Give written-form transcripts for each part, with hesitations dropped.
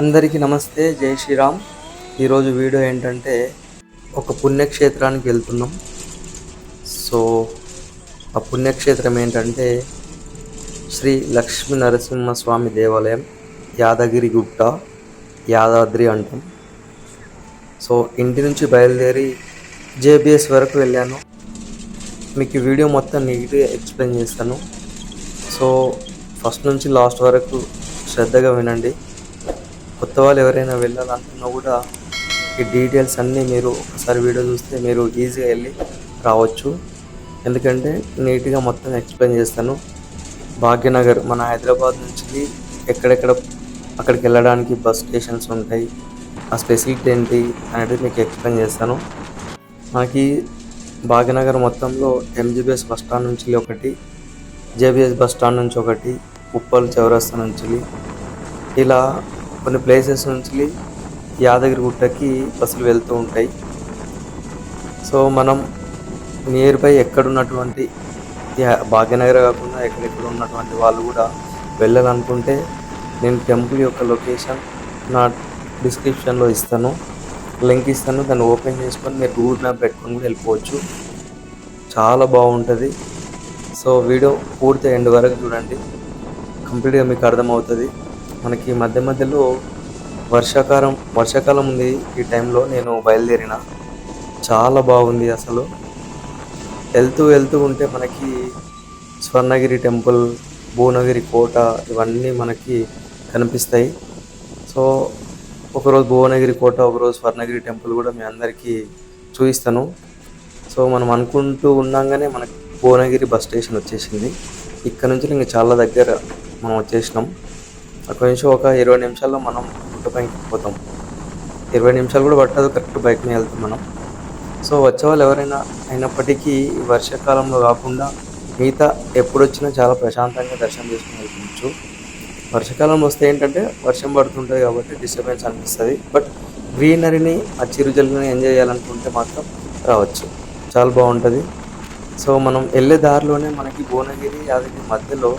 అందరికీ నమస్తే, జై శ్రీరామ్. ఈరోజు వీడియో ఏంటంటే ఒక పుణ్యక్షేత్రానికి వెళ్తున్నాం. సో ఆ పుణ్యక్షేత్రం ఏంటంటే శ్రీ లక్ష్మీ నరసింహస్వామి దేవాలయం, యాదగిరి గుట్ట, యాదాద్రి అంటాం. సో ఇంటి నుంచి బయలుదేరి జేబిఎస్ వరకు వెళ్ళాను. మీకు ఈ వీడియో మొత్తం నీట్గా ఎక్స్ప్లెయిన్ చేస్తాను. సో ఫస్ట్ నుంచి లాస్ట్ వరకు శ్రద్ధగా వినండి. కొత్త వాళ్ళు ఎవరైనా వెళ్ళాలనుకున్నా కూడా ఈ డీటెయిల్స్ అన్నీ మీరు ఒకసారి వీడియో చూస్తే మీరు ఈజీగా వెళ్ళి రావచ్చు. ఎందుకంటే నీట్గా మొత్తం ఎక్స్ప్లెయిన్ చేస్తాను. భాగ్యనగర్ మన హైదరాబాద్ నుంచి ఎక్కడెక్కడ అక్కడికి వెళ్ళడానికి బస్ స్టేషన్స్ ఉంటాయి, ఆ స్పెసిలిటీ ఏంటి అనేది మీకు ఎక్స్ప్లెయిన్ చేస్తాను. మనకి భాగ్యనగర్ మొత్తంలో ఎంజీబీఎస్ బస్ స్టాండ్ నుంచి ఒకటి, జేబీఎస్ బస్ స్టాండ్ నుంచి ఒకటి, ఉప్పల్ చౌరస్తా నుంచి ఇలా కొన్ని ప్లేసెస్ నుంచి యాదగిరి గుట్టకి బస్సులు వెళ్తూ ఉంటాయి. సో మనం నియర్ బై ఎక్కడున్నటువంటి భాగ్యనగర్ కాకుండా ఎక్కడెక్కడ ఉన్నటువంటి వాళ్ళు కూడా వెళ్ళాలనుకుంటే నేను టెంపుల్ యొక్క లొకేషన్ నా డిస్క్రిప్షన్లో ఇస్తాను, లింక్ ఇస్తాను. దాన్ని ఓపెన్ చేసుకొని మీరు గూగుల్ మ్యాప్ పెట్టుకొని కూడా వెళ్ళిపోవచ్చు. చాలా బాగుంటుంది. సో వీడియో పూర్తి ఎండ్ వరకు చూడండి, కంప్లీట్గా మీకు అర్థమవుతుంది. మనకి మధ్య మధ్యలో వర్షాకాలం ఉంది. ఈ టైంలో నేను బయలుదేరిన చాలా బాగుంది. అసలు వెళ్తూ ఉంటే మనకి స్వర్ణగిరి టెంపుల్, భువనగిరి కోట ఇవన్నీ మనకి కనిపిస్తాయి. సో ఒకరోజు భువనగిరి కోట, ఒకరోజు స్వర్ణగిరి టెంపుల్ కూడా మీ అందరికీ చూపిస్తాను. సో మనం అనుకుంటూ ఉన్నాగానే మనకి భువనగిరి బస్ స్టేషన్ వచ్చేసింది. ఇక్కడ నుంచి ఇంకా చాలా దగ్గర మనం వచ్చేసినాం. అక్కడి నుంచి ఒక 20 నిమిషాల్లో మనం గుట్టపైకి పోతాం. 20 నిమిషాలు కూడా పట్టదు, కరెక్ట్ బైక్ మీద వెళ్తాం మనం. సో వచ్చేవాళ్ళు ఎవరైనా అయినప్పటికీ వర్షాకాలంలో కాకుండా మిగతా ఎప్పుడు వచ్చినా చాలా ప్రశాంతంగా దర్శనం చేసుకుని వెళ్ళవచ్చు. వర్షాకాలంలో వస్తే ఏంటంటే వర్షం పడుతుంటుంది కాబట్టి డిస్టర్బెన్స్ అనిపిస్తుంది. బట్ గ్రీనరీని, ఆ చిరుజల్లుని ఎంజాయ్ చేయాలనుకుంటే మాత్రం రావచ్చు, చాలా బాగుంటుంది. సో మనం వెళ్ళే దారిలోనే మనకి భువనగిరి, యాదగిరి మధ్యలో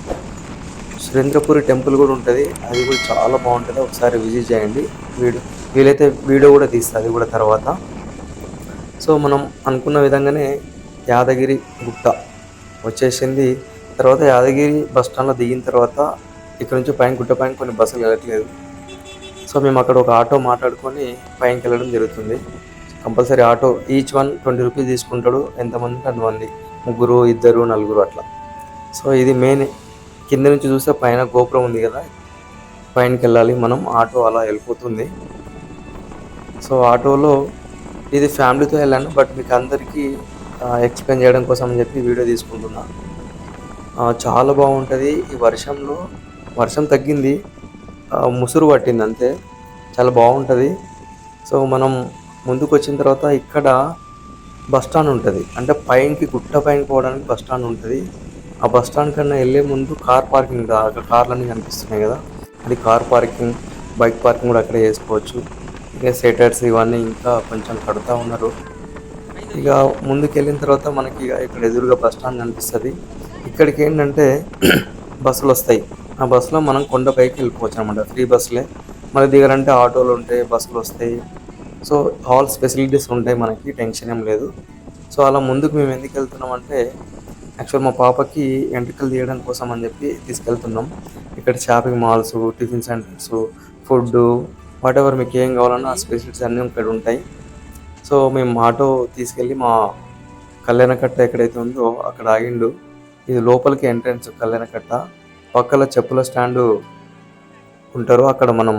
సురేంద్రపురి టెంపుల్ కూడా ఉంటుంది. అది కూడా చాలా బాగుంటుంది, ఒకసారి విజిట్ చేయండి. వీలైతే వీడియో కూడా తీస్తుంది అది కూడా తర్వాత. సో మనం అనుకున్న విధంగానే యాదగిరి గుట్ట వచ్చేసింది. తర్వాత యాదగిరి బస్ స్టాండ్లో దిగిన తర్వాత ఇక్కడ నుంచి గుట్ట పైన కొన్ని బస్సులు వెళ్ళట్లేదు. సో మేము అక్కడ ఒక ఆటో మాట్లాడుకొని పైనకి వెళ్ళడం జరుగుతుంది. Compulsory auto each one 20 rupees తీసుకుంటాడు. ఎంతమంది అంతమంది, 3, 2, 4 అట్లా. సో ఇది మెయిన్. కింద నుంచి చూస్తే పైన గోపురం ఉంది కదా, పైనకి వెళ్ళాలి మనం. ఆటో అలా వెళ్ళిపోతుంది. సో ఆటోలో ఇది ఫ్యామిలీతో వెళ్ళాను, బట్ మీకు అందరికీ ఎక్స్ప్లెయిన్ చేయడం కోసం అని చెప్పి వీడియో తీసుకుంటున్నా. చాలా బాగుంటుంది. ఈ వర్షం తగ్గింది, ముసురు పట్టింది అంతే, చాలా బాగుంటుంది. సో మనం ముందుకు వచ్చిన తర్వాత ఇక్కడ బస్ స్టాండ్ ఉంటుంది. అంటే పైనకి గుట్ట పైన పోవడానికి బస్ స్టాండ్ ఉంటుంది. ఆ బస్ స్టాండ్ కన్నా వెళ్ళే ముందు కార్ పార్కింగ్, అక్కడ కార్లు అన్నీ కనిపిస్తున్నాయి కదా, అది కార్ పార్కింగ్. బైక్ పార్కింగ్ కూడా అక్కడే చేసుకోవచ్చు. ఇక సెటర్స్ ఇవన్నీ ఇంకా కొంచెం కడుతూ ఉన్నారు. ఇక ముందుకు వెళ్ళిన తర్వాత మనకి ఇక్కడ ఎదురుగా బస్ స్టాండ్ కనిపిస్తుంది. ఇక్కడికి ఏంటంటే బస్సులు వస్తాయి. ఆ బస్సులో మనం కొండపైకి వెళ్ళిపోవచ్చు అనమాట, ఫ్రీ బస్సులే. మన దిగారంటే ఆటోలు ఉంటాయి, బస్సులు వస్తాయి. సో ఆల్ ఫెసిలిటీస్ ఉంటాయి, మనకి టెన్షన్ ఏం లేదు. సో అలా ముందుకు మేము ఎందుకు వెళ్తున్నామంటే యాక్చువల్ మా పాపకి ఎంట్రికలు తీయడం కోసం అని చెప్పి తీసుకెళ్తున్నాం. ఇక్కడ shopping malls, tiffin centres, food, whatever మీకు ఏం కావాలన్నా ఆ స్పెసిలిటీస్ అన్నీ ఇక్కడ ఉంటాయి. సో మేము ఆటో తీసుకెళ్ళి మా కళ్యాణకట్ట ఎక్కడైతే ఉందో అక్కడ ఆగిండు. ఇది లోపలికి ఎంట్రన్స్ కళ్యాణకట్ట. పక్కల చెప్పుల స్టాండు ఉంటారు, అక్కడ మనం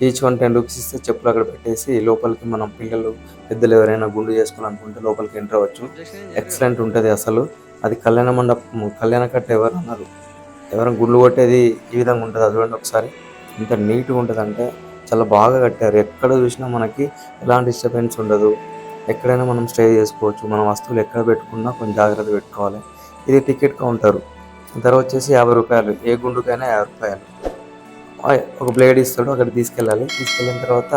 ఈచ్ వన్ 10 రూపీస్ ఇస్తే చెప్పులు అక్కడ పెట్టేసి లోపలికి మనం పిల్లలు, పెద్దలు ఎవరైనా గుండు చేసుకోవాలనుకుంటే లోపలికి ఎంటర్ అవ్వచ్చు. ఎక్సలెంట్ ఉంటుంది అసలు. అది కళ్యాణ మండపం, కళ్యాణకట్ట ఎవరు అన్నారు, ఎవరైనా గుండు కొట్టేది ఈ విధంగా ఉంటుంది. అది చూడండి ఒకసారి, ఇంత నీట్గా ఉంటుంది అంటే చాలా బాగా కట్టారు. ఎక్కడ చూసినా మనకి ఎలాంటి డిస్టర్బెన్స్ ఉండదు. ఎక్కడైనా మనం స్టే చేసుకోవచ్చు. మన వస్తువులు ఎక్కడ పెట్టుకున్నా కొంచెం జాగ్రత్త పెట్టుకోవాలి. ఇది టికెట్ కౌంటరు. ధర వచ్చేసి 50 రూపాయలు. ఏ గుండుకైనా 50 రూపాయలు. ఒక బ్లేడ్ ఇస్తాడు, అక్కడ తీసుకెళ్ళాలి. తీసుకెళ్ళిన తర్వాత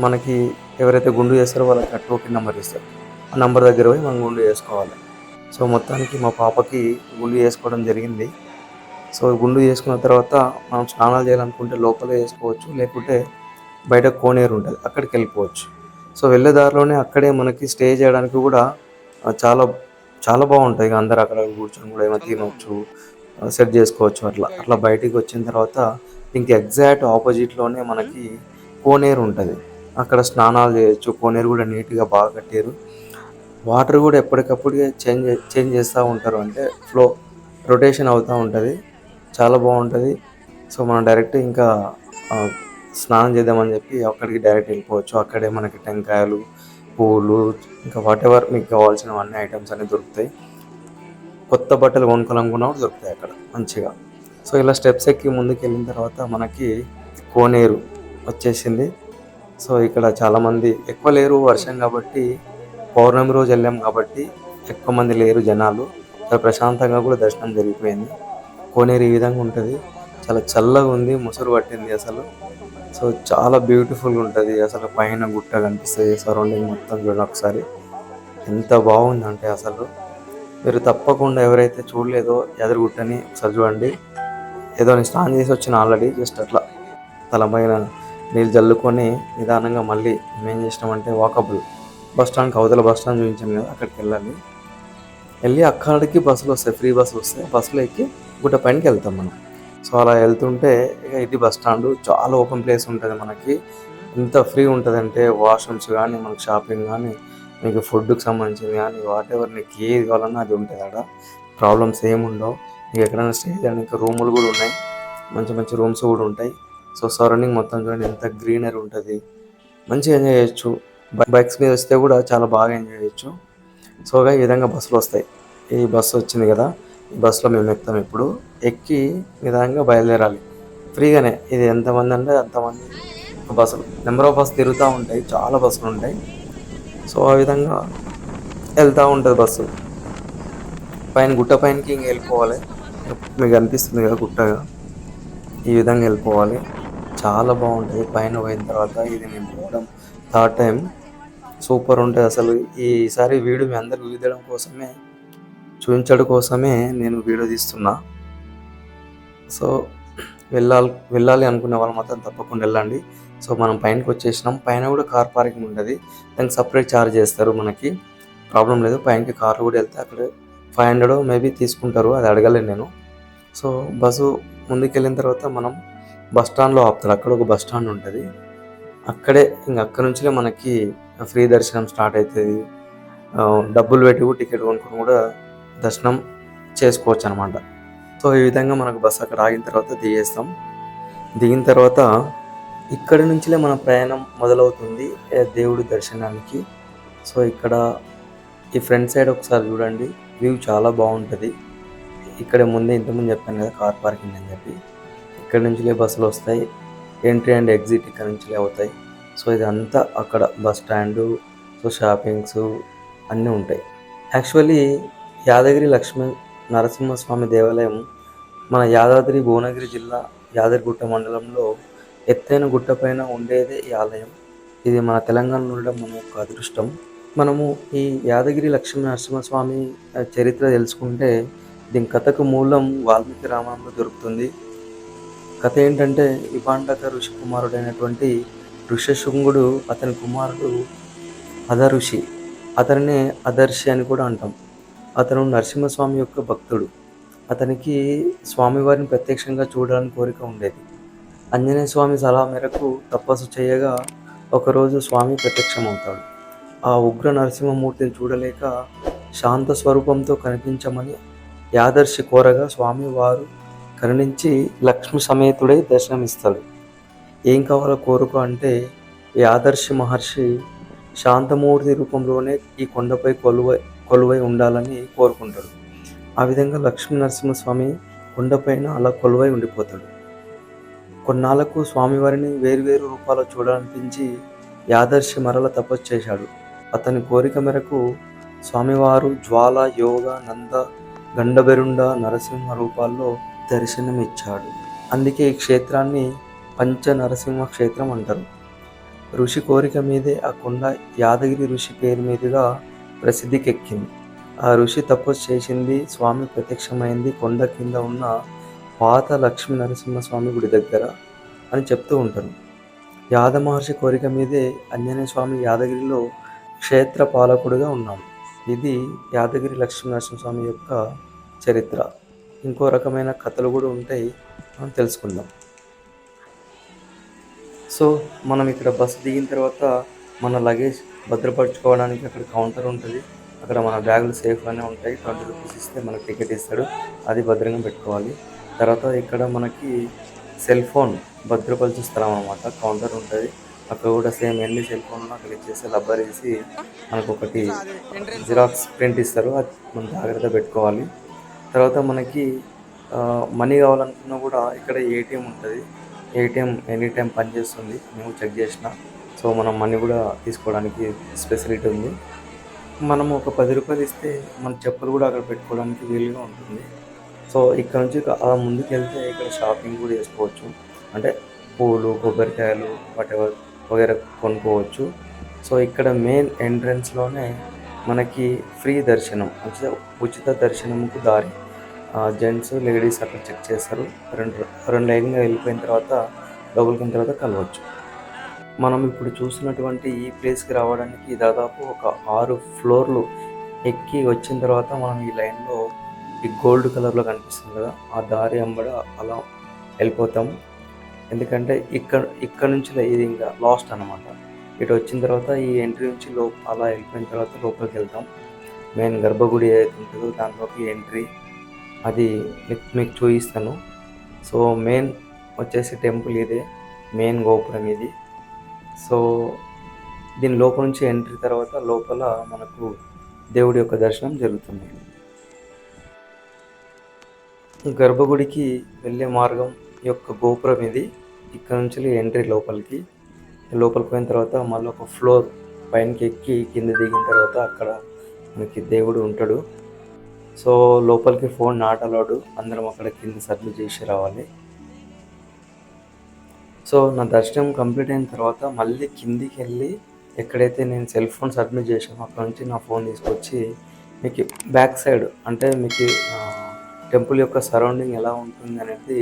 మనకి ఎవరైతే గుండు చేస్తారో వాళ్ళకి టోకెన్ నెంబర్ ఇస్తారు. ఆ నెంబర్ దగ్గర పోయి మనం గుండు చేసుకోవాలి. సో మొత్తానికి మా పాపకి గుండు చేసుకోవడం జరిగింది. సో గుండు చేసుకున్న తర్వాత మనం స్నానాలు చేయాలనుకుంటే లోపలే చేసుకోవచ్చు, లేకుంటే బయట కోనేరు ఉంటుంది అక్కడికి వెళ్ళిపోవచ్చు. సో వెళ్ళే దారిలోనే అక్కడే మనకి స్టే చేయడానికి కూడా చాలా చాలా బాగుంటాయి. అందరు అక్కడ కూర్చొని కూడా ఏమైనా తినవచ్చు, సెట్ చేసుకోవచ్చు. అట్లా బయటికి వచ్చిన తర్వాత ఇంక ఎగ్జాక్ట్ ఆపోజిట్లోనే మనకి కోనేరు ఉంటుంది. అక్కడ స్నానాలు చేయొచ్చు. కోనేరు కూడా నీట్గా బాగా కట్టారు. వాటర్ కూడా ఎప్పటికప్పుడు చేంజ్ చేస్తూ ఉంటారు, అంటే ఫ్లో రొటేషన్ అవుతూ ఉంటుంది. చాలా బాగుంటుంది. సో మనం డైరెక్ట్ ఇంకా ఆ, స్నానం చేద్దామని చెప్పి అక్కడికి డైరెక్ట్ వెళ్ళిపోవచ్చు. అక్కడే మనకి టెంకాయలు, పూలు, ఇంకా వాట్ ఎవర్ మీకు కావాల్సినవన్నీ ఐటమ్స్ అన్నీ దొరుకుతాయి. కొత్త బట్టలు కొనుక్కోవాలనుకున్నా కూడా దొరుకుతాయి అక్కడ మంచిగా. సో ఇలా స్టెప్స్ ఎక్కి ముందుకు వెళ్ళిన తర్వాత మనకి కోనేరు వచ్చేసింది. సో ఇక్కడ చాలామంది ఎక్కువ లేరు, వర్షం కాబట్టి, పౌర్ణమి రోజు వెళ్ళాం కాబట్టి ఎక్కువ మంది లేరు జనాలు. చాలా ప్రశాంతంగా కూడా దర్శనం జరిగిపోయింది. కోనేరు ఈ విధంగా ఉంటుంది. చాలా చల్లగా ఉంది, ముసురు పట్టింది అసలు. సో చాలా బ్యూటిఫుల్గా ఉంటుంది. అసలు పైన గుట్ట కనిపిస్తుంది, సరౌండింగ్ మొత్తం చూడండి ఒకసారి ఎంత బాగుందంటే అసలు. మీరు తప్పకుండా ఎవరైతే చూడలేదో యాదగిరిగుట్టని ఒకసారి చూడండి. ఏదో నేను స్నానం చేసి వచ్చిన ఆల్రెడీ, జస్ట్ అట్లా తలపైన నీళ్ళు జల్లుకొని నిదానంగా మళ్ళీ మేమేం చేసినామంటే వాకబుల్ బస్ స్టాండ్కి అవతల బస్ స్టాండ్ చూపించాం కదా, అక్కడికి వెళ్ళి అక్కడికి బస్సులు వస్తాయి, ఫ్రీ బస్సులు వస్తాయి. బస్సులో ఎక్కి గుట్ట పైనకి వెళ్తాం మనం. సో అలా వెళ్తుంటే ఇక ఇది బస్ స్టాండ్, చాలా ఓపెన్ ప్లేస్ ఉంటుంది మనకి. ఎంత ఫ్రీ ఉంటుంది అంటే వాష్రూమ్స్ కానీ, మనకి షాపింగ్ కానీ, మీకు ఫుడ్కి సంబంధించింది కానీ, వాట్ ఎవర్ నీకు ఏది కావాలన్నా అది ఉంటుంది అక్కడ. ప్రాబ్లమ్స్ ఏముండవు. నీకు ఎక్కడైనా స్టే చేయడానికి రూములు కూడా ఉన్నాయి, మంచి మంచి రూమ్స్ కూడా ఉంటాయి. సో సరౌండింగ్ మొత్తం చూడండి ఎంత గ్రీనరీ ఉంటుంది, మంచిగా ఎంజాయ్ చేయొచ్చు. బైక్స్ మీద వస్తే కూడా చాలా బాగా ఎంజాయ్ చేయొచ్చు. సోగా ఈ విధంగా బస్సులు వస్తాయి. ఈ బస్సు వచ్చింది కదా, ఈ బస్సులో మేము ఎక్కుతాం. ఇప్పుడు ఎక్కి నిదానంగా బయలుదేరాలి ఫ్రీగానే. ఇది ఎంతమంది అంటే అంతమంది బస్సులు, నెంబర్ ఆఫ్ బస్సు తిరుగుతూ ఉంటాయి, చాలా బస్సులు ఉంటాయి. సో ఆ విధంగా వెళ్తూ ఉంటుంది బస్సు. పైన గుట్ట పైనకి ఇంక వెళ్ళిపోవాలి. మీకు అనిపిస్తుంది కదా గుట్టగా, ఈ విధంగా వెళ్ళిపోవాలి. చాలా బాగుంటుంది. పైన పోయిన తర్వాత ఇది నేను పోవడం థర్డ్ టైం, సూపర్ ఉంటుంది అసలు. ఈసారి వీడియో మీ అందరికి చూపించడం కోసమే, చూపించడం కోసమే నేను వీడియో తీస్తున్నా. సో వెళ్ళాలి అనుకునే వాళ్ళు మాత్రం తప్పకుండా వెళ్ళండి. సో మనం పైనకి వచ్చేసినాం. పైన కూడా కార్ పార్కింగ్ ఉంటుంది, దానికి సపరేట్ ఛార్జ్ చేస్తారు. మనకి ప్రాబ్లం లేదు, పైనకి కార్లు కూడా వెళ్తే అక్కడ 500 మేబీ తీసుకుంటారు, అది అడగలేను నేను. సో బస్సు ముందుకు వెళ్ళిన తర్వాత మనం బస్ స్టాండ్లో ఆపుతారు. అక్కడ ఒక బస్ స్టాండ్ ఉంటుంది, అక్కడే ఇంక అక్కడ నుంచినే మనకి ఫ్రీ దర్శనం స్టార్ట్ అవుతుంది. డబ్బులు పెట్టి టికెట్ కొనుక్కొని కూడా దర్శనం చేసుకోవచ్చు అనమాట. సో ఈ విధంగా మనకు బస్సు అక్కడ ఆగిన తర్వాత దిగిన తర్వాత ఇక్కడి నుంచిలే మన ప్రయాణం మొదలవుతుంది దేవుడి దర్శనానికి. సో ఇక్కడ ఈ ఫ్రంట్ సైడ్ ఒకసారి చూడండి, వ్యూ చాలా బాగుంటుంది. ఇక్కడ ఇంతకుముందు చెప్పాను కదా కార్ పార్కింగ్ అని చెప్పి, ఇక్కడ నుంచిలే బస్సులు వస్తాయి. ఎంట్రీ అండ్ ఎగ్జిట్ ఇక్కడ నుంచిలే అవుతాయి. సో ఇదంతా అక్కడ బస్ స్టాండు, సో షాపింగ్స్ అన్నీ ఉంటాయి. యాక్చువల్లీ యాదగిరి లక్ష్మీ నరసింహస్వామి దేవాలయం మన యాదాద్రి భువనగిరి జిల్లా యాదగిరిగుట్ట మండలంలో ఎత్తైన గుట్టపైన ఉండేదే ఈ ఆలయం. ఇది మన తెలంగాణలో ఉండడం మన యొక్క అదృష్టం. మనము ఈ యాదగిరి లక్ష్మీ నరసింహస్వామి చరిత్ర తెలుసుకుంటే దీని కథకు మూలం వాల్మీకి రామాయణంలో దొరుకుతుంది. కథ ఏంటంటే విభాండక ఋషి కుమారుడైనటువంటి ఋష్యశృంగుడు, అతని కుమారుడు అధఋషి, అతనినే అదర్శి అని కూడా అంటాం. అతను నరసింహస్వామి యొక్క భక్తుడు. అతనికి స్వామివారిని ప్రత్యక్షంగా చూడాలని కోరిక ఉండేది. ఆంజనేయ స్వామి సలహా మేరకు తపస్సు చేయగా ఒకరోజు స్వామి ప్రత్యక్షమవుతాడు. ఆ ఉగ్ర నరసింహమూర్తిని చూడలేక శాంత స్వరూపంతో కనిపించమని యాదర్శి కోరగా స్వామివారు కరుణించి లక్ష్మి సమేతుడై దర్శనమిస్తాడు. ఏం కావాలో కోరుకో అంటే యాదర్శి మహర్షి శాంతమూర్తి రూపంలోనే ఈ కొండపై కొలువై ఉండాలని కోరుకుంటాడు. ఆ విధంగా లక్ష్మీ నరసింహస్వామి కొండపైన అలా కొలువై ఉండిపోతాడు. కొన్నాళ్లకు స్వామివారిని వేరువేరు రూపాల్లో చూడాలనిపించి యాదర్శి మరల తపస్సు చేశాడు. అతని కోరిక మేరకు స్వామివారు జ్వాల, యోగ, నంద, గండబెరుండ, నరసింహ రూపాల్లో దర్శనమిచ్చాడు. అందుకే ఈ క్షేత్రాన్ని పంచ నరసింహ క్షేత్రం అంటారు. ఋషి కోరిక మీదే ఆ కొండ యాదగిరి ఋషి పేరు మీదుగా ప్రసిద్ధికెక్కింది. ఆ ఋషి తపస్సు చేసింది, స్వామి ప్రత్యక్షమైంది కొండ కింద ఉన్న పాత లక్ష్మీ నరసింహస్వామి గుడి దగ్గర అని చెప్తూ ఉంటారు. యాద మహర్షి కోరిక మీదే ఆంజనేయ స్వామి యాదగిరిలో క్షేత్ర పాలకుడుగా ఉన్నాడు. ఇది యాదగిరి లక్ష్మీ నరసింహస్వామి యొక్క చరిత్ర. ఇంకో రకమైన కథలు కూడా ఉంటాయి, మనం తెలుసుకుందాం. సో మనం ఇక్కడ బస్సు దిగిన తర్వాత మన లగేజ్ భద్రపరచుకోవడానికి అక్కడ కౌంటర్ ఉంటుంది. అక్కడ మన బ్యాగులు సేఫ్గానే ఉంటాయి. 20 రూపీస్ ఇస్తే మనకు టికెట్ ఇస్తాడు, అది భద్రంగా పెట్టుకోవాలి. తర్వాత ఇక్కడ మనకి సెల్ ఫోన్ భద్రపరిచే స్థలం అనమాట, కౌంటర్ ఉంటుంది. అక్కడ కూడా సేమ్ ఎన్ని సెల్ ఫోన్లు అక్కడ ఇచ్చేస్తే రబ్బర్ వేసి మనకు ఒకటి జిరాక్స్ ప్రింట్ ఇస్తారు, అది మనం జాగ్రత్త పెట్టుకోవాలి. తర్వాత మనకి మనీ కావాలనుకున్నా కూడా ఇక్కడ ఏటీఎం ఉంటుంది. ఏటీఎం ఎనీ టైం పనిచేస్తుంది, మేము చెక్ చేసిన. సో మనం మనీ కూడా తీసుకోవడానికి ఫెసిలిటీ ఉంది. మనము ఒక 10 రూపాయలు ఇస్తే మన చెప్పులు కూడా అక్కడ పెట్టుకోవడానికి వీలుగా ఉంటుంది. సో ఇక్కడ నుంచి అలా ముందుకు వెళ్తే ఇక్కడ షాపింగ్ కూడా చేసుకోవచ్చు. అంటే పూలు, కొబ్బరికాయలు, వాటెవర్ వగైరా కొనుక్కోవచ్చు. సో ఇక్కడ మెయిన్ ఎంట్రన్స్లోనే మనకి ఫ్రీ దర్శనం, అంటే ఉచిత దర్శనంకు దారి. జెంట్స్, లేడీస్ అక్కడ చెక్ చేస్తారు. రెండు లైన్గా వెళ్ళిపోయిన తర్వాత లోపలికి తర్వాత కలవచ్చు. మనం ఇప్పుడు చూసినటువంటి ఈ ప్లేస్కి రావడానికి దాదాపు ఒక 6 ఫ్లోర్లు ఎక్కి వచ్చిన తర్వాత మనం ఈ లైన్లో ఈ గోల్డ్ కలర్లో కనిపిస్తుంది కదా, ఆ దారి అంబడ అలా వెళ్ళిపోతాం. ఎందుకంటే ఇక్కడ నుంచి ఇది ఇంకా లాస్ట్ అనమాట. ఇటు వచ్చిన తర్వాత ఈ ఎంట్రీ నుంచి అలా వెళ్ళిపోయిన తర్వాత లోపలికి వెళ్తాం. మెయిన్ గర్భగుడి ఏదైతే ఉంటుందో దాంట్లోకి ఎంట్రీ, అది మీకు చూపిస్తాను. సో మెయిన్ వచ్చేసి టెంపుల్ ఇదే, మెయిన్ గోపురం ఇది. సో దీని లోపల నుంచి ఎంట్రీ తర్వాత లోపల మనకు దేవుడి యొక్క దర్శనం జరుగుతుంది. గర్భగుడికి వెళ్ళే మార్గం యొక్క గోపురం ఇది. ఇక్కడ నుంచి ఎంట్రీ లోపలికి పోయిన తర్వాత మళ్ళీ ఒక ఫ్లోర్ పైనకి ఎక్కి కింద దిగిన తర్వాత అక్కడ మనకి దేవుడు ఉంటాడు. సో లోపలికి ఫోన్ నాట్ అలౌడ్, అందరం అక్కడ కింద సబ్మిట్ చేసి రావాలి. సో నా దర్శనం కంప్లీట్ అయిన తర్వాత మళ్ళీ కిందికి వెళ్ళి ఎక్కడైతే నేను సెల్ ఫోన్ సబ్మిట్ చేశానో అక్కడ నుంచి నా ఫోన్ తీసుకొచ్చి మీకు బ్యాక్ సైడ్, అంటే మీకు టెంపుల్ యొక్క సరౌండింగ్ ఎలా ఉంటుంది అనేది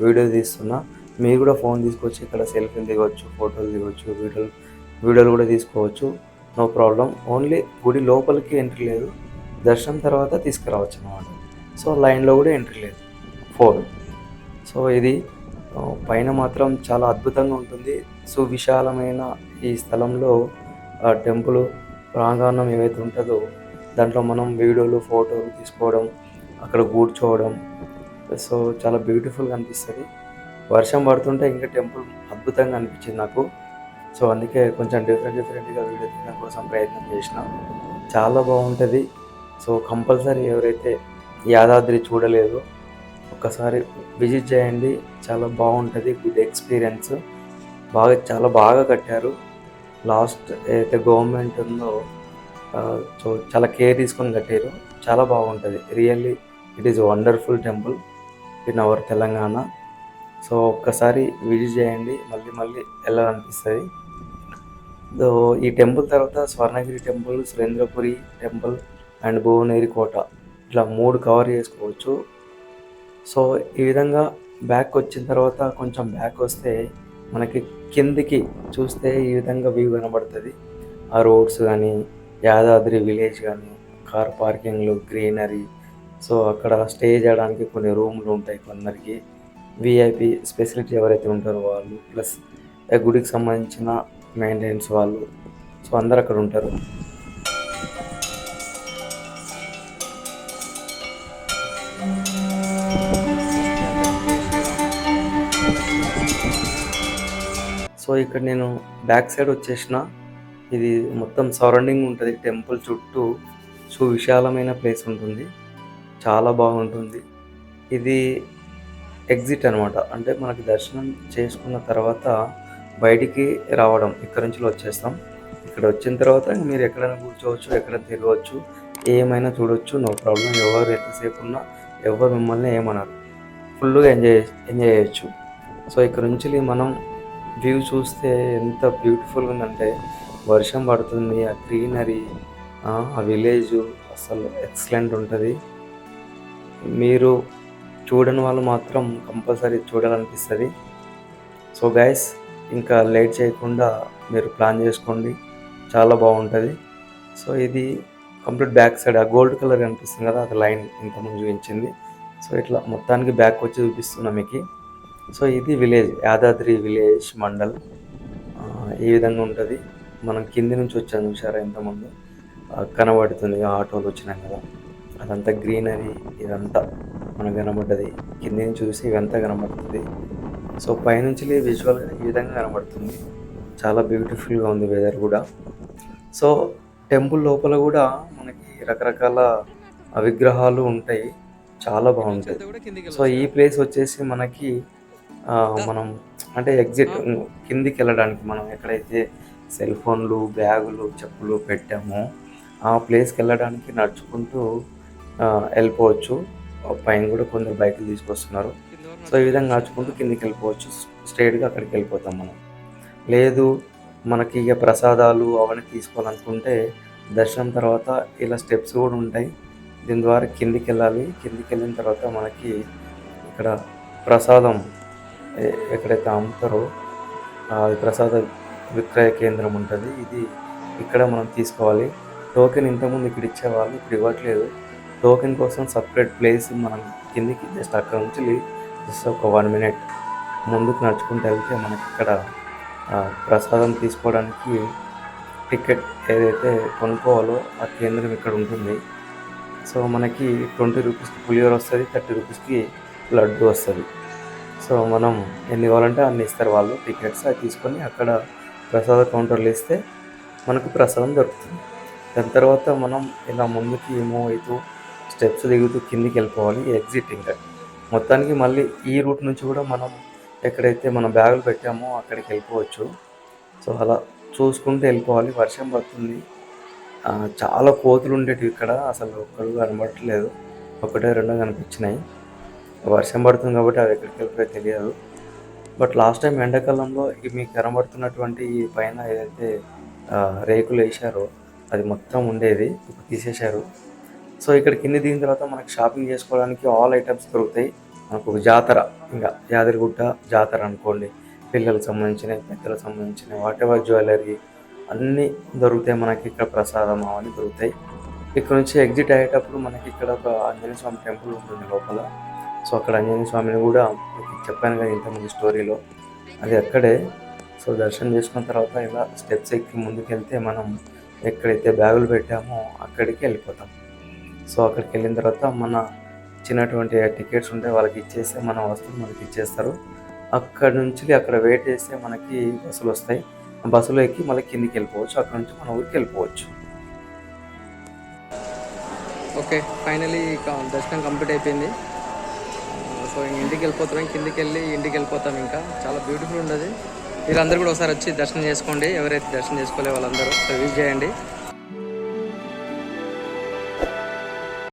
వీడియో తీస్తున్నా. మీరు కూడా ఫోన్ తీసుకొచ్చి ఇక్కడ సెల్ఫీలు దిగవచ్చు, ఫోటోలు దిగవచ్చు, వీడియోలు కూడా తీసుకోవచ్చు, నో ప్రాబ్లం. ఓన్లీ గుడి లోపలికి ఎంట్రీ లేదు, దర్శనం తర్వాత తీసుకురావచ్చు అన్నమాట. సో లైన్లో కూడా ఎంట్రీ లేదు, ఫోన్. సో ఇది పైన మాత్రం చాలా అద్భుతంగా ఉంటుంది. సువిశాలమైన ఈ స్థలంలో టెంపుల్ ప్రాంగణం ఏవైతే ఉంటుందో దాంట్లో మనం వీడియోలు, ఫోటోలు తీసుకోవడం, అక్కడ కూర్చోవడం, సో చాలా బ్యూటిఫుల్గా అనిపిస్తుంది. వర్షం పడుతుంటే ఇంకా టెంపుల్ అద్భుతంగా అనిపించింది నాకు. సో అందుకే కొంచెం డిఫరెంట్గా వీడియో తీయడం కోసం ప్రయత్నం చేసిన. చాలా బాగుంటుంది. సో కంపల్సరీ ఎవరైతే యాదాద్రి చూడలేదో ఒక్కసారి విజిట్ చేయండి, చాలా బాగుంటుంది. Good experience. చాలా బాగా కట్టారు. లాస్ట్ ఏదైతే గవర్నమెంట్ ఉందో సో చాలా కేర్ తీసుకొని కట్టారు, చాలా బాగుంటుంది. Really it is wonderful temple in our Telangana. So ఒక్కసారి విజిట్ చేయండి, మళ్ళీ వెళ్ళాలనిపిస్తుంది. ఈ టెంపుల్ తర్వాత Swarnagiri temple, Surendrapuri temple and Bhuvanagiri కోట, ఇట్లా 3 కవర్ చేసుకోవచ్చు. సో ఈ విధంగా బ్యాక్ వచ్చిన తర్వాత కొంచెం బ్యాక్ వస్తే మనకి కిందికి చూస్తే ఈ విధంగా వ్యూ కనబడుతుంది. ఆ రోడ్స్ కానీ, యాదాద్రి విలేజ్ కానీ, కార్ పార్కింగ్లు, గ్రీనరీ. సో అక్కడ స్టే చేయడానికి కొన్ని రూమ్లు ఉంటాయి కొందరికి, విఐపి ఫెసిలిటీ ఎవరైతే ఉంటారో వాళ్ళు, ప్లస్ గుడికి సంబంధించిన మెయింటెనెన్స్ వాళ్ళు, సో అందరు అక్కడ ఉంటారు. సో ఇక్కడ నేను బ్యాక్ సైడ్ వచ్చేసిన. ఇది మొత్తం సరౌండింగ్ ఉంటుంది, టెంపుల్ చుట్టూ సువిశాలమైన ప్లేస్ ఉంటుంది, చాలా బాగుంటుంది. ఇది ఎగ్జిట్ అనమాట, అంటే మనకి దర్శనం చేసుకున్న తర్వాత బయటికి రావడం, ఇక్కడ నుంచి వచ్చేస్తాం. ఇక్కడ వచ్చిన తర్వాత మీరు ఎక్కడైనా కూర్చోవచ్చు, ఎక్కడైనా తిరగవచ్చు, ఏమైనా చూడవచ్చు, నో ప్రాబ్లం. ఎవరు ఎంతసేపు ఉన్నా ఎవరు మిమ్మల్ని ఏమన్నారు, ఫుల్గా ఎంజాయ్ చేయొచ్చు. సో ఇక్కడ నుంచి మనం వ్యూ చూస్తే ఎంత బ్యూటిఫుల్గా ఉందంటే, వర్షం పడుతుంది, ఆ గ్రీనరీ, ఆ విలేజ్ అసలు ఎక్సలెంట్ ఉంటుంది. మీరు చూడని వాళ్ళు మాత్రం కంపల్సరీ చూడాలనిపిస్తుంది. సో గైస్, ఇంకా లేట్ చేయకుండా మీరు ప్లాన్ చేసుకోండి, చాలా బాగుంటుంది. సో ఇది కంప్లీట్ బ్యాక్ సైడ్ ఆ గోల్డ్ కలర్ కనిపిస్తుంది కదా, అది లైన్ ఇంతకుముందు చూపించింది. సో ఇట్లా మొత్తానికి బ్యాక్ వచ్చి చూపిస్తున్నా మీకు. సో ఇది విలేజ్, యాదాద్రి విలేజ్ మండల్. ఈ విధంగా ఉంటుంది. మనం కింది నుంచి వచ్చాను చూసారా ఇంతకుముందు, కనబడుతుంది ఆటోలు వచ్చినాం కదా, అదంతా గ్రీనరీ, ఇదంతా మనకు కనబడ్డది. కింది నుంచి చూసి ఇవంతా కనబడుతుంది. సో పైనుంచి విజువల్గా ఈ విధంగా కనబడుతుంది. చాలా బ్యూటిఫుల్గా ఉంది వెదర్ కూడా. సో టెంపుల్ లోపల కూడా మనకి రకరకాల విగ్రహాలు ఉంటాయి, చాలా బాగుంటాయి. సో ఈ ప్లేస్ వచ్చేసి మనకి మనం అంటే ఎగ్జిట్ కిందికి వెళ్ళడానికి, మనం ఎక్కడైతే సెల్ ఫోన్లు, బ్యాగులు, చెప్పులు పెట్టామో ఆ ప్లేస్కి వెళ్ళడానికి నడుచుకుంటూ వెళ్ళిపోవచ్చు. పైన కూడా కొందరు బైకులు తీసుకొస్తున్నారు. సో ఈ విధంగా నడుచుకుంటూ కిందికి వెళ్ళిపోవచ్చు, స్ట్రైట్గా అక్కడికి వెళ్ళిపోతాం మనం. లేదు మనకి ఇక ప్రసాదాలు అవన్నీ తీసుకోవాలనుకుంటే దర్శనం తర్వాత ఇలా స్టెప్స్ కూడా ఉంటాయి, దీని ద్వారా కిందికి వెళ్ళాలి. కిందికి వెళ్ళిన తర్వాత మనకి ఇక్కడ ప్రసాదం ఎక్కడైతే అమ్ముతారో అది ప్రసాద విక్రయ కేంద్రం ఉంటుంది. ఇది ఇక్కడ మనం తీసుకోవాలి. టోకెన్ ఇంతకుముందు ఇక్కడ ఇచ్చేవాళ్ళు, ఇప్పుడు ఇవ్వట్లేదు. టోకెన్ కోసం సపరేట్ ప్లేస్ మనం కిందికి జస్ట్ అక్కడ నుంచి జస్ట్ ఒక 1 minute ముందుకు నడుచుకుంటూ వెళ్తే మనకి ఇక్కడ ప్రసాదం తీసుకోవడానికి టికెట్ ఏదైతే కొనుక్కోవాలో ఆ కేంద్రం ఇక్కడ ఉంటుంది. సో మనకి 20 రూపీస్కి పులిహోర వస్తుంది, 30 రూపీస్కి లడ్డు వస్తుంది. సో మనం ఎన్ని కావాలంటే అన్ని ఇస్తారు వాళ్ళు టికెట్స్. అది తీసుకొని అక్కడ ప్రసాద కౌంటర్లు ఇస్తే మనకు ప్రసాదం దొరుకుతుంది. దాని తర్వాత మనం ఇలా ముందుకి మూవ్ అవుతూ స్టెప్స్ దిగుతూ కిందికి వెళ్ళిపోవాలి. ఎగ్జిట్ ఇంకా మొత్తానికి మళ్ళీ ఈ రూట్ నుంచి కూడా మనం ఎక్కడైతే మనం బ్యాగులు పెట్టామో అక్కడికి వెళ్ళిపోవచ్చు. సో అలా చూసుకుంటూ వెళ్ళిపోవాలి. వర్షం పడుతుంది, చాలా కోతులు ఉండేటివి ఇక్కడ, అసలు ఒక్కడు కనబడట్లేదు, ఒకటే రెండో కనిపించినాయి. వర్షం పడుతుంది కాబట్టి అవి ఎక్కడికి వెళ్ళిపోయో తెలియదు. బట్ లాస్ట్ టైం ఎండాకాలంలో మీకు కనబడుతున్నటువంటి ఈ పైన ఏదైతే రేకులు వేసారో అది మొత్తం ఉండేది, ఇప్పుడు తీసేశారు. సో ఇక్కడ కింద దిగిన తర్వాత మనకి షాపింగ్ చేసుకోవడానికి ఆల్ ఐటమ్స్ దొరుకుతాయి. మనకు ఒక జాతర, ఇంకా యాదగిరిగుట్ట జాతర అనుకోండి, పిల్లలకు సంబంధించినవి, పెద్దలకు సంబంధించినవి, వాటెవర్ జ్యువెలరీ అన్నీ దొరుకుతాయి మనకి ఇక్కడ. ప్రసాదం అవన్నీ దొరుకుతాయి. ఇక్కడ నుంచి ఎగ్జిట్ అయ్యేటప్పుడు మనకి ఇక్కడ ఒక ఆంజనేయ స్వామి టెంపుల్ ఉంటుంది లోపల. సో అక్కడ ఆంజనేయ స్వామిని కూడా చెప్పాను కదా ఇంతకుముందు స్టోరీలో, అది అక్కడే. సో దర్శనం చేసుకున్న తర్వాత ఇలా స్టెప్స్ ఎక్కి ముందుకు వెళ్తే మనం ఎక్కడైతే బ్యాగులు పెట్టామో అక్కడికి వెళ్ళిపోతాం. సో అక్కడికి వెళ్ళిన తర్వాత మన ఇచ్చినటువంటి టికెట్స్ ఉంటే వాళ్ళకి ఇచ్చేస్తే మన వస్తువులు మనకి ఇచ్చేస్తారు. అక్కడ నుంచి అక్కడ వెయిట్ చేస్తే మనకి బస్సులు వస్తాయి, బస్సులో ఎక్కి మళ్ళీ కిందికి వెళ్ళిపోవచ్చు. అక్కడ నుంచి మన ఊరికి వెళ్ళిపోవచ్చు. ఓకే, ఫైనలీ దర్శనం కంప్లీట్ అయిపోయింది. సో ఇంటికి వెళ్ళిపోతున్నాం, కిందికి వెళ్ళి ఇంటికి వెళ్ళిపోతాం. ఇంకా చాలా బ్యూటిఫుల్ ఉండదు. మీరు అందరూ కూడా ఒకసారి వచ్చి దర్శనం చేసుకోండి, ఎవరైతే దర్శనం చేసుకోలే వాళ్ళందరూ విజిట్ చేయండి.